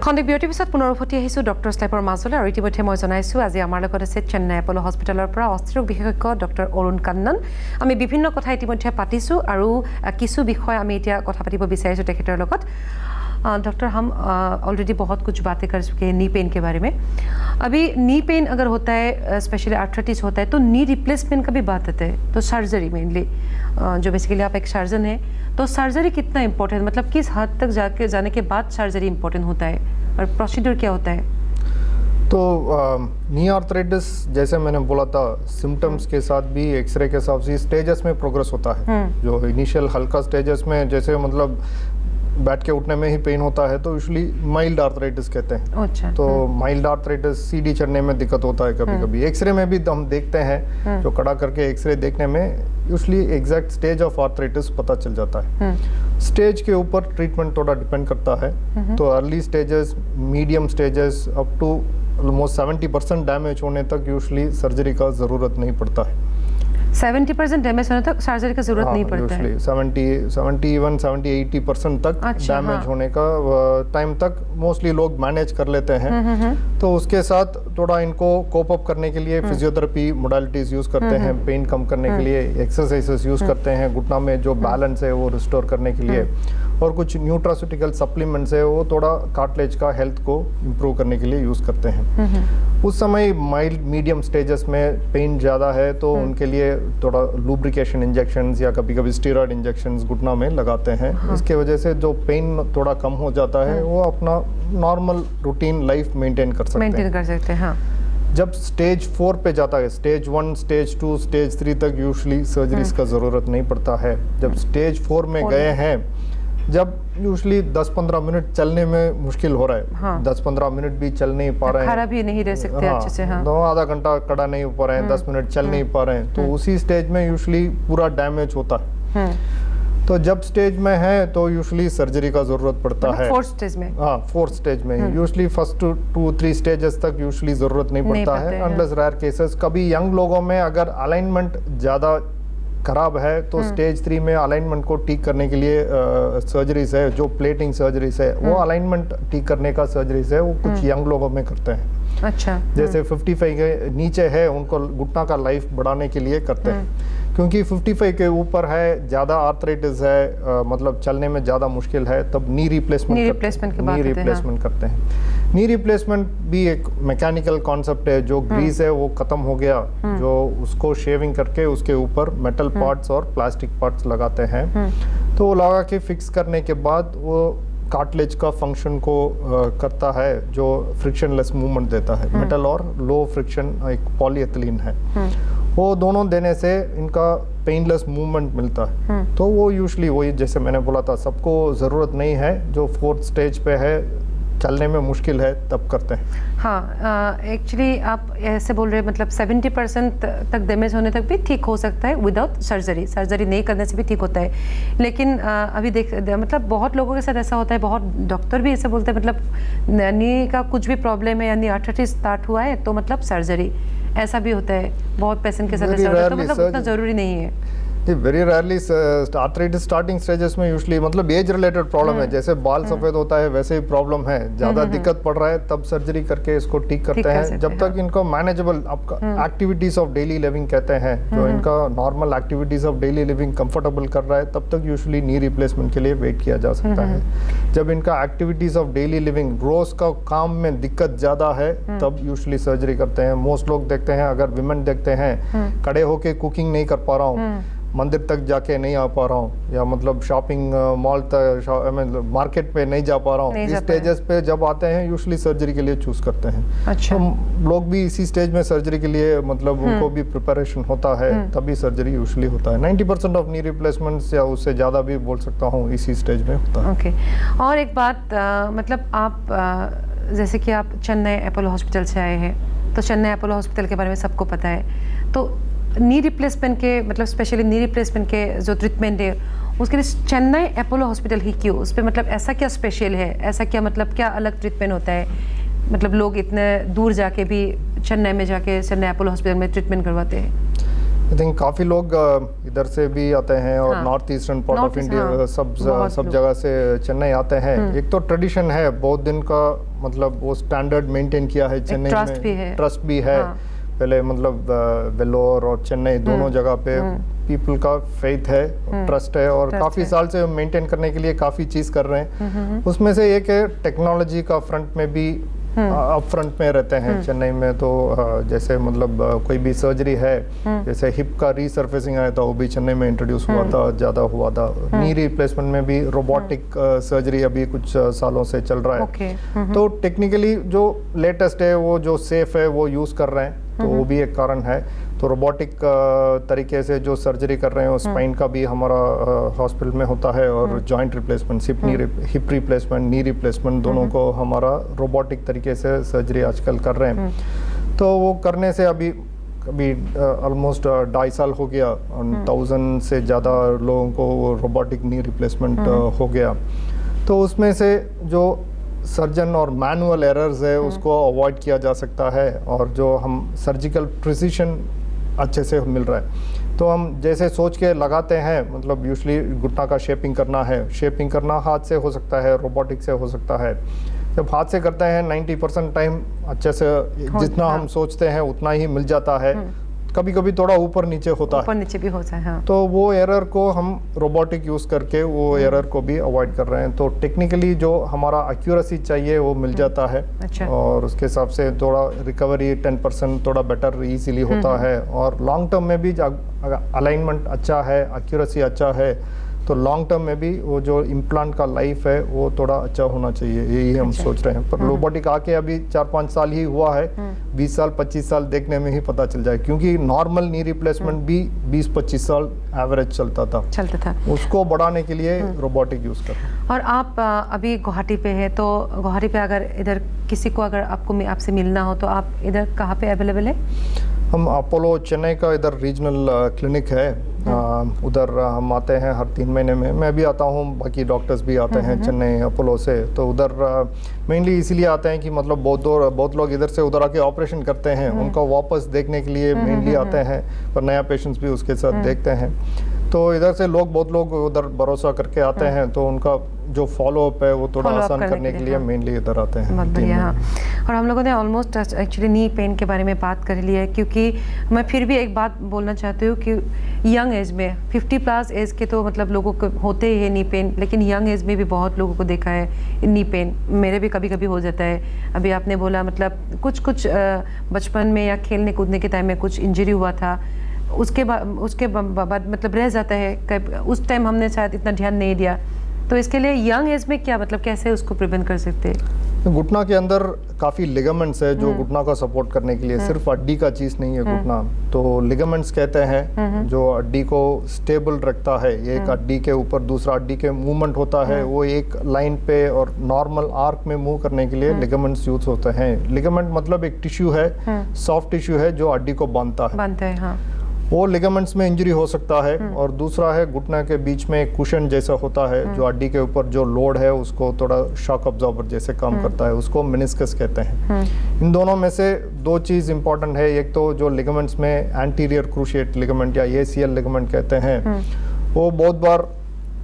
খন্দিক বিৰতিৰ পিছত পুনৰ উভতি আহিছোঁ ডক্টৰ স্লাইপৰ মাজলৈ আৰু ইতিমধ্যে মই জনাইছোঁ আজি আমাৰ লগত আছে চেন্নাই এপল' হস্পিটেলৰ পৰা অস্থিৰোগ বিশেষজ্ঞ ডক্টৰ অৰুণ কান্নন। আমি বিভিন্ন কথা ইতিমধ্যে পাতিছোঁ আৰু কিছু বিষয় আমি এতিয়া কথা পাতিব বিচাৰিছোঁ তেখেতৰ লগত। डॉक्टर हम ऑलरेडी बहुत कुछ बातें कर चुके हैं नी पेन के बारे में। अभी नी पेन अगर होता है, स्पेशली आर्थराइटिस होता है, तो नी रिप्लेसमेंट का भी बात आता है, तो सर्जरी मेनली जो बेसिकली आप एक सर्जन हैं, तो सर्जरी कितना इम्पोर्टेंट, मतलब किस हद तक जाने के बाद सर्जरी इम्पोर्टेंट होता है और प्रोसीड्यूर क्या होता है? तो नी आर्थराइटिस जैसे मैंने बोला था, सिम्टम्स के साथ भी एक्सरे के हिसाब से स्टेजेस में प्रोग्रेस होता है। जो इनिशियल हल्का स्टेजेस में जैसे मतलब बैठ के उठने में ही पेन होता है तो यूजुअली माइल्ड आर्थराइटिस कहते हैं। अच्छा। तो माइल्ड आर्थराइटिस सीढ़ी चढ़ने में दिक्कत होता है कभी कभी। एक्सरे में भी हम देखते हैं, जो खड़ा करके एक्सरे देखने में usually exact stage of arthritis पता चल जाता है। स्टेज के ऊपर ट्रीटमेंट थोड़ा डिपेंड करता है। तो early stages, medium stages up to almost 70% damage होने तक यूजुअली सर्जरी का ज़रूरत नहीं पड़ता है। 70% डैमेज होने तक सर्जरी की जरूरत नहीं पड़ता है। 70-80% तक डैमेज होने का टाइम तक मोस्टली लोग मैनेज कर लेते हैं। तो उसके साथ थोड़ा इनको कोप अप करने के लिए फिजियोथेरेपी मोडालिटीज यूज करते हैं, पेन कम करने के लिए एक्सरसाइजेस यूज करते हैं, घुटना में जो बैलेंस है वो रिस्टोर करने के लिए, और कुछ न्यूट्रास्यूटिकल सप्लीमेंट्स है वो थोड़ा कार्टिलेज का हेल्थ को इम्प्रूव करने के लिए यूज करते हैं। उस समय माइल्ड मीडियम स्टेजेस में पेन ज़्यादा है तो उनके लिए थोड़ा लुब्रिकेशन इंजेक्शंस या कभी कभी स्टेरॉइड इंजेक्शंस घुटना में लगाते हैं। इसके वजह से जो पेन थोड़ा कम हो जाता है, वो अपना नॉर्मल रूटीन लाइफ मेंटेन कर सकते हैं। जब स्टेज 4 पे जाता है, स्टेज 1, स्टेज 2, स्टेज 3 तक यूजुअली सर्जरीज का ज़रूरत नहीं पड़ता है। जब स्टेज 4 में गए हैं, जब यूजुअली 10-15 मिनट चलने में मुश्किल हो रहा है, 10-15 मिनट भी चल नहीं पा रहे हैं, खड़ा भी नहीं रह सकते अच्छे से, आधा घंटा खड़ा नहीं हो पा रहे हैं, 10 मिनट चल नहीं पा रहे हैं, तो उसी स्टेज में यूजुअली पूरा डैमेज होता है। तो जब स्टेज में है तो यूजुअली सर्जरी का जरूरत पड़ता है। 4th स्टेज में? हाँ, 4th स्टेज में। यूजुअली फर्स्ट 2-3 स्टेजेस तक यूजुअली जरूरत नहीं पड़ता है, अनलेस रेयर केसेस। कभी यंग लोगों में अगर अलाइनमेंट ज़्यादा खराब है तो स्टेज 3 में अलाइनमेंट को ठीक करने के लिए सर्जरीज है, जो प्लेटिंग सर्जरीज है, वो अलाइनमेंट ठीक करने का सर्जरीज है, वो कुछ यंग लोगों में करते हैं। अच्छा। जैसे 55 के नीचे है उनको घुटना का लाइफ बढ़ाने के लिए करते हैं, क्योंकि 55 के ऊपर है, ज़्यादा आर्थराइटिस है, मतलब चलने में ज़्यादा मुश्किल है, तब नी रिप्लेसमेंट करते हैं। नी रिप्लेसमेंट भी एक मैकेनिकल कॉन्सेप्ट है। जो ग्रीस है वो ख़त्म हो गया, जो उसको शेविंग करके उसके ऊपर मेटल पार्ट्स और प्लास्टिक पार्ट्स लगाते हैं। तो वो लगा के फिक्स करने के बाद वो कार्टिलेज का फंक्शन को करता है, जो फ्रिक्शनलेस मूवमेंट देता है। मेटल और लो फ्रिक्शन एक पॉलीएथिलीन है, वो दोनों देने से इनका पेनलेस मूवमेंट मिलता है। तो वो यूजुअली वही जैसे मैंने बोला था, सबको ज़रूरत नहीं है, जो 4th स्टेज पे है, चलने में मुश्किल है, तब करते हैं। हाँ, एक्चुअली आप ऐसे बोल रहे हैं, मतलब 70% तक डैमेज होने तक भी ठीक हो सकता है विदाउट सर्जरी। सर्जरी नहीं करने से भी ठीक होता है। लेकिन अभी मतलब बहुत लोगों के साथ ऐसा होता है, बहुत डॉक्टर भी ऐसे बोलते हैं, मतलब नी का कुछ भी प्रॉब्लम है, यानी आर्थराइटिस स्टार्ट हुआ है तो मतलब सर्जरी, ऐसा भी होता है बहुत पेशेंट के साथ ऐसा होता है। तो मतलब उतना ज़रूरी नहीं है। Very rarely arthritis starting stages में यूजुअली मतलब एज रिलेटेड प्रॉब्लम है, जैसे बाल सफ़ेद होता है वैसे ही प्रॉब्लम है, ज़्यादा दिक्कत पड़ रहा है तब सर्जरी करके इसको ठीक करते हैं। जब तक इनको मैनेजेबल आपका एक्टिविटीज़ ऑफ डेली लिविंग कहते हैं, जो इनका normal activities of daily living comfortable कर रहा है, तब तक यूजुअली नी रिप्लेसमेंट के लिए वेट किया जा सकता है। जब इनका एक्टिविटीज़ ऑफ डेली लिविंग, रोज़ का काम में दिक्कत ज़्यादा है, तब यूजुअली सर्जरी करते हैं। मोस्ट लोग देखते हैं, अगर विमेन देखते हैं, खड़े होके कुकिंग नहीं कर पा रहा हूँ, मंदिर तक जाके नहीं आ पा रहा हूँ, या मतलब शॉपिंग मॉल तक मार्केट पे नहीं जा पा रहा हूँ, इस स्टेजेस पे जब आते हैं यूजुअली सर्जरी के लिए चूज करते हैं। अच्छा। तो लोग भी इसी स्टेज में सर्जरी के लिए मतलब उनको भी प्रिपरेशन होता है, तभी सर्जरी यूजुअली होता है। 90% ऑफ नी रिप्लेसमेंट्स या उससे ज़्यादा भी बोल सकता हूँ इसी स्टेज में होता है। ओके। और एक बात, मतलब आप जैसे कि आप चेन्नई एपोलो हॉस्पिटल से आए हैं, तो चेन्नई एपोलो हॉस्पिटल के बारे में सबको पता है, तो नी रिप्लेसमेंट के मतलब स्पेशली नी रिप्लेसमेंट के जो ट्रीटमेंट है उसके लिए चेन्नई एपोलो हॉस्पिटल ही क्यों? उस पर मतलब ऐसा क्या स्पेशल है, ऐसा क्या मतलब क्या अलग ट्रीटमेंट होता है? मतलब लोग इतने दूर जाके भी चेन्नई में जाके चेन्नई एपोलो हॉस्पिटल में ट्रीटमेंट करवाते हैं। आई थिंक काफ़ी लोग इधर से भी आते हैं और north eastern part of India सब जगह से चेन्नई आते हैं। एक तो ट्रेडिशन है, बहुत दिन का मतलब वो स्टैंडर्ड मेंटेन किया है चेन्नई में, ट्रस्ट भी है। पहले मतलब वेलोर और चेन्नई दोनों जगह पे पीपल का फेथ है, ट्रस्ट है, और काफ़ी साल से मेंटेन करने के लिए काफ़ी चीज़ कर रहे हैं। उसमें से एक है टेक्नोलॉजी का फ्रंट में भी अप फ्रंट में रहते हैं चेन्नई में। तो जैसे मतलब कोई भी सर्जरी है, जैसे हिप का रीसर्फेसिंग आया था वो भी चेन्नई में इंट्रोड्यूस हुआ था, ज़्यादा हुआ था। नी रिप्लेसमेंट में भी रोबोटिक सर्जरी अभी कुछ सालों से चल रहा है। तो टेक्निकली जो लेटेस्ट है, वो जो सेफ है वो यूज़ कर रहे हैं, तो वो भी एक कारण है। तो रोबोटिक तरीके से जो सर्जरी कर रहे हैं, स्पाइन का भी हमारा हॉस्पिटल में होता है, और joint replacement, hip replacement, knee replacement, दोनों को हमारा रोबोटिक तरीके से सर्जरी आजकल कर रहे हैं। तो वो करने से अभी ऑलमोस्ट 2.5 साल हो गया, 1000 से ज़्यादा लोगों को रोबोटिक नी रिप्लेसमेंट हो गया। तो उसमें से जो सर्जन और मैनुअल एरर्स है उसको अवॉइड किया जा सकता है, और जो हम सर्जिकल प्रिसीशन अच्छे से मिल रहा है। तो हम जैसे सोच के लगाते हैं, मतलब यूजुअली घुटना का शेपिंग करना है, शेपिंग करना हाथ से हो सकता है, रोबोटिक से हो सकता है। जब हाथ से करते हैं 90% टाइम अच्छे से जितना हम सोचते हैं उतना ही मिल जाता है। कभी कभी थोड़ा ऊपर नीचे होता है, ऊपर नीचे भी होता है। हाँ। तो वो एरर को हम रोबोटिक यूज़ करके वो एरर को भी अवॉइड कर रहे हैं। तो टेक्निकली जो हमारा एक्यूरेसी चाहिए वो मिल जाता है। अच्छा। और उसके हिसाब से थोड़ा रिकवरी 10% थोड़ा बेटर इजीली होता है। और लॉन्ग टर्म में भी अलाइनमेंट अच्छा है, एक्यूरेसी अच्छा है, तो लॉन्ग टर्म में भी वो जो इम्प्लांट का लाइफ है वो थोड़ा अच्छा होना चाहिए, यही हम सोच रहे हैं। पर रोबोटिक आके अभी 4-5 साल ही हुआ है, 20 साल 25 साल देखने में ही पता चल जाए, क्योंकि नॉर्मल नी रिप्लेसमेंट भी 20-25 साल एवरेज चलता था। उसको बढ़ाने के लिए रोबोटिक यूज़ कर रहे हैं। और आप अभी गुवाहाटी पे है, तो गुवाहाटी पे अगर इधर किसी को अगर आपसे मिलना हो तो आप इधर कहाँ पे अवेलेबल है? हम अपोलो चेन्नई का इधर रीजनल क्लिनिक है, उधर हम आते हैं हर 3 महीने में। मैं भी आता हूँ, बाकी डॉक्टर्स भी आते हैं चेन्नई अपोलो से। तो उधर मेनली इसीलिए आते हैं कि मतलब बहुत लोग इधर से उधर आके ऑपरेशन करते हैं, उनका वापस देखने के लिए मेनली आते हैं, पर नया पेशेंट्स भी उसके साथ देखते हैं। तो इधर से बहुत लोग उधर भरोसा करके आते हैं, तो उनका जो फॉलोअप है वो थोड़ा आसान करने के लिए मेनली इधर आते हैं। बहुत बढ़िया। हाँ। और हम लोगों ने ऑलमोस्ट एक्चुअली नी पेन के बारे में बात कर ली है, क्योंकि मैं फिर भी एक बात बोलना चाहती हूँ कि यंग एज में 50+ एज के तो मतलब लोगों को होते ही है नी पेन, लेकिन यंग एज में भी बहुत लोगों को देखा है नी पेन। मेरे भी कभी कभी हो जाता है। अभी आपने बोला मतलब कुछ बचपन में या खेलने कूदने के टाइम में कुछ इंजरी हुआ था, उसके बाद मतलब रह जाता है, उस टाइम हमने शायद इतना ध्यान नहीं दिया। तो इसके लिए यंग एज में क्या मतलब कैसे उसको प्रिवेंट कर सकते हैं? घुटना के अंदर काफ़ी लिगामेंट्स है जो घुटना को सपोर्ट करने के लिए, सिर्फ हड्डी का चीज़ नहीं है घुटना। तो लिगामेंट्स कहते हैं जो हड्डी को स्टेबल रखता है। एक हड्डी के ऊपर दूसरा हड्डी के मूवमेंट होता है, वो एक लाइन पे और नॉर्मल आर्क में मूव करने के लिए लिगामेंट्स यूज होते हैं। लिगामेंट मतलब एक टिश्यू है, सॉफ्ट टिश्यू है जो हड्डी को बांधता है। हाँ। वो लिगामेंट्स में इंजरी हो सकता है। और दूसरा है घुटना के बीच में एक कुशन जैसा होता है जो हड्डी के ऊपर जो लोड है उसको थोड़ा शॉक अब्जॉर्बर जैसे काम करता है, उसको मेनिस्कस कहते हैं। इन दोनों में से 2 चीज़ इंपॉर्टेंट है। एक तो जो लिगामेंट्स में एंटीरियर क्रूशिएट लिगामेंट या ACL लिगामेंट कहते हैं, वो बहुत बार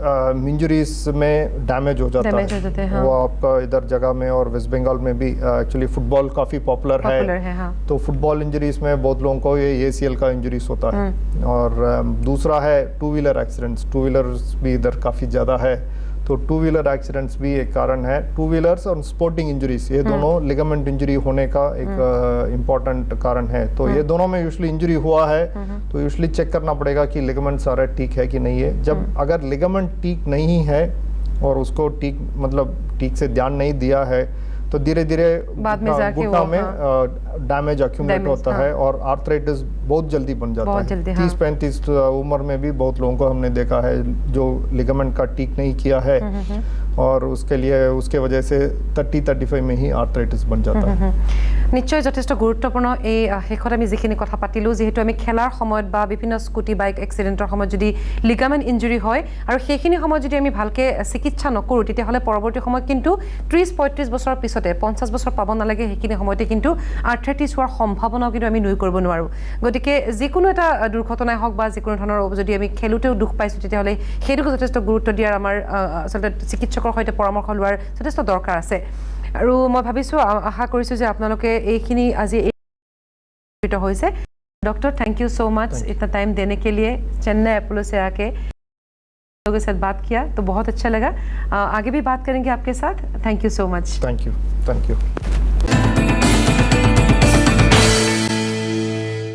इंजरीज में डैमेज हो जाता है। हाँ। वो आपका इधर जगह में और वेस्ट बंगाल में भी एक्चुअली फुटबॉल काफ़ी पॉपुलर है। हाँ। तो फुटबॉल इंजरीज में बहुत लोगों को ये ACL का इंजरीज होता है। और दूसरा है 2 व्हीलर एक्सीडेंट्स। 2 व्हीलर्स भी इधर काफ़ी ज़्यादा है, तो 2 व्हीलर एक्सीडेंट्स भी एक कारण है। 2 व्हीलर्स और स्पोर्टिंग इंजरीज, ये दोनों लिगामेंट इंजरी होने का एक इम्पॉर्टेंट कारण है। तो ये दोनों में यूजुअली इंजरी हुआ है तो यूजुअली चेक करना पड़ेगा कि लिगामेंट सारा ठीक है कि नहीं है। जब अगर लिगामेंट ठीक नहीं है और उसको ठीक से ध्यान नहीं दिया है, तो धीरे धीरे घुटना में डैमेज अक्यूमुलेट होता है और आर्थराइटिस बहुत जल्दी बन जाता है। 30-35 उम्र में भी बहुत लोगों को हमने देखा है जो लिगामेंट का ठीक नहीं किया है और उसके लिए उसके वजह से 30-35 में ही आर्थराइटिस बन जाता है। নিশ্চয় যথেষ্ট গুৰুত্বপূৰ্ণ এই শেষত আমি যিখিনি কথা পাতিলোঁ, যিহেতু আমি খেলাৰ সময়ত বা বিভিন্ন স্কুটি বাইক এক্সিডেণ্টৰ সময়ত যদি লিগামেণ্ট ইঞ্জুৰি হয় আৰু সেইখিনি সময়ত যদি আমি ভালকৈ চিকিৎসা নকৰোঁ, তেতিয়াহ'লে পৰৱৰ্তী সময়ত কিন্তু 30-35 বছৰৰ পিছতে 50 বছৰ পাব নালাগে, সেইখিনি সময়তে কিন্তু আৰ্থ্ৰাইটিছ হোৱাৰ সম্ভাৱনাও কিন্তু আমি নুই কৰিব নোৱাৰোঁ। গতিকে যিকোনো এটা দুৰ্ঘটনাই হওক বা যিকোনো ধৰণৰ যদি আমি খেলোঁতেও দুখ পাইছোঁ, তেতিয়াহ'লে সেইটোক যথেষ্ট গুৰুত্ব দিয়াৰ আমাৰ আচলতে চিকিৎসকৰ সৈতে পৰামৰ্শ লোৱাৰ যথেষ্ট দৰকাৰ আছে। আৰু মই ভাবিছোঁ, আশা কৰিছোঁ যে আপোনালোকে এইখিনি আজি হৈছে। Doctor thank you so much इतना टाइम देने के लिए, चेन्नई अपोलो से आके लोगों के साथ बात किया तो बहुत अच्छा लगा। आगे भी बात करेंगे आपके साथ। Thank you so much. Thank you.